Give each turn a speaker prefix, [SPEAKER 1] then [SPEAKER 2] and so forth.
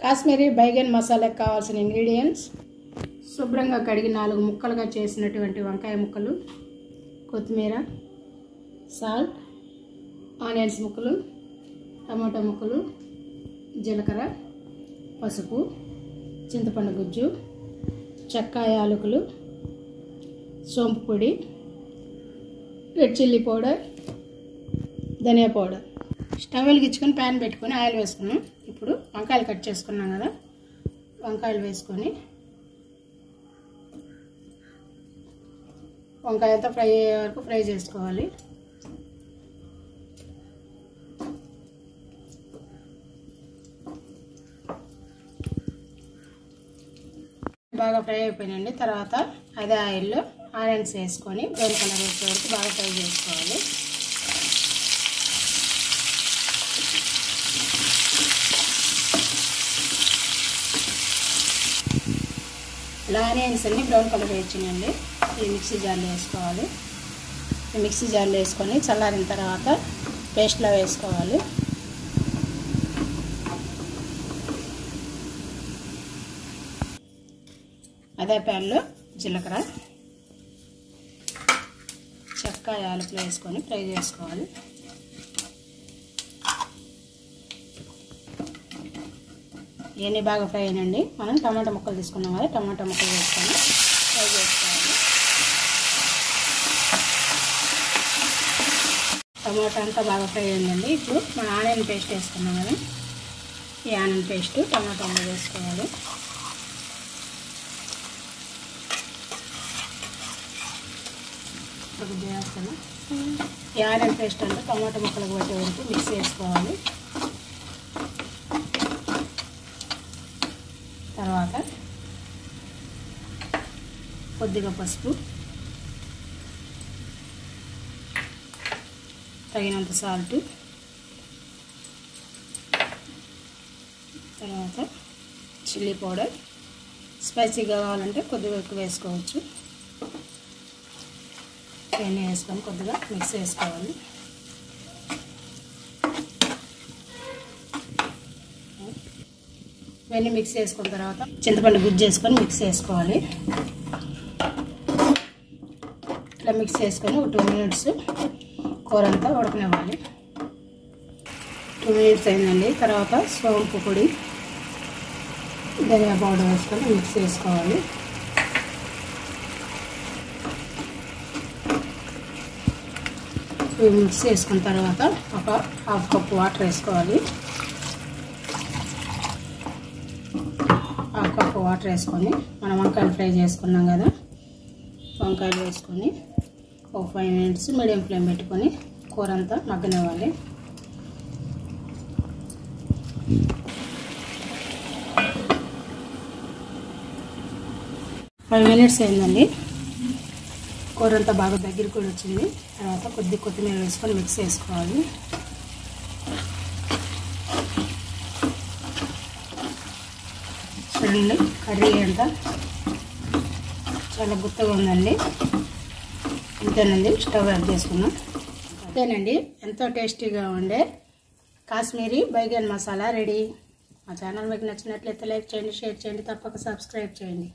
[SPEAKER 1] కాశ్మీరీ బైగన్ మసాలాకు కావాల్సిన ఇంగ్రీడియంట్స్ శుభ్రంగా కడిగి 4 ముక్కలుగా చేసినటువంటి వంకాయ ముక్కలు, కొత్తిమీర, సాల్ట్, ఆనియన్స్ ముక్కలు, టమాటా ముక్కలు, జీలకర్ర, పసుపు, చింతపండు గుజ్జు, చెక్క యాలకులు, సోంపు పొడి, రెడ్ చిల్లీ పౌడర్, ధనియా పౌడర్. స్టవ్ వెలిగించుకొని ప్యాన్ పెట్టుకొని ఆయిల్ వేసుకున్నాం. ఇప్పుడు వంకాయలు కట్ చేసుకున్నాం కదా, వంకాయలు వేసుకొని వంకాయ అంతా ఫ్రై అయ్యే వరకు ఫ్రై చేసుకోవాలి. బాగా ఫ్రై అయిపోయినండి. తర్వాత అదే ఆయిల్లో ఆనియన్స్ వేసుకొని బ్రౌన్ కలర్ వచ్చే వరకు బాగా ఫ్రై చేసుకోవాలి. ఇలా ఆనియన్స్ అన్ని బ్రౌన్ కలర్ వచ్చినాయండి. ఈ మిక్సీ జార్లో వేసుకోవాలి. ఈ మిక్సీ జార్లో వేసుకొని చల్లారిన తర్వాత పేస్ట్లో వేసుకోవాలి. అదే ప్యాన్లో జీలకర్ర, చెక్క, యాలకులు వేసుకొని ఫ్రై చేసుకోవాలి. ఇవన్నీ బాగా ఫ్రై అయినండి. మనం టమాటా ముక్కలు తీసుకున్నాం కదా, టమాటా ముక్కలు వేసుకొని ఫ్రై చేసుకోవాలి. టమాటా అంతా బాగా ఫ్రై అయిందండి. ఇప్పుడు మనం ఆనియన్ పేస్ట్ వేసుకున్నాం కదా, ఈ ఆనియన్ పేస్ట్ టమాటాలో వేసుకోవాలి. ఈ ఆనియన్ పేస్ట్ అంతా టమాటా ముక్కలకు పట్టే వరకు మిక్స్ చేసుకోవాలి. తర్వాత కొద్దిగా పసుపు, తగినంత సాల్ట్, తర్వాత చిల్లీ పౌడర్. స్పైసీగా కావాలంటే కొద్దిగా ఎక్కువ వేసుకోవచ్చు. ఇవన్నీ వేసుకొని కొద్దిగా మిక్స్ చేసుకోవాలి. ఇవన్నీ మిక్స్ చేసుకున్న తర్వాత చింతపండు గుజ్జు వేసుకొని మిక్స్ చేసుకోవాలి. ఇట్లా మిక్స్ చేసుకొని ఒక 2 మినిట్స్ కూర అంతా ఉడకనివ్వాలి. 2 మినిట్స్ అయిందండి. తర్వాత సోంపు పొడి, ధనియా పౌడర్ వేసుకొని మిక్స్ చేసుకోవాలి. ఇవి మిక్స్ చేసుకున్న తర్వాత ఒక 1/2 కప్పు వాటర్ వేసుకోవాలి. 1/2 కప్పు వాటర్ వేసుకొని మనం వంకాయలు ఫ్రై చేసుకున్నాం కదా, వంకాయలు వేసుకొని ఒక 5 మినిట్స్ మీడియం ఫ్లేమ్ పెట్టుకొని కూర అంతా మగ్గనివ్వాలి. ఫైవ్ మినిట్స్ అయిందండి. కూర అంతా బాగా దగ్గరికి కూడా వచ్చింది. తర్వాత కొద్ది కొత్తిమీర వేసుకొని మిక్స్ చేసుకోవాలి. చూడండి, కర్రీ అంతా చాలా గుత్తగా ఉందండి. అంతేనండి, స్టవ్ ఆఫ్ చేసుకున్నాం. అంతేనండి, ఎంతో టేస్టీగా ఉండే కాశ్మీరీ బైగన్ మసాలా రెడీ. మా ఛానల్ మీకు నచ్చినట్లయితే లైక్ చేయండి, షేర్ చేయండి, తప్పక సబ్స్క్రైబ్ చేయండి.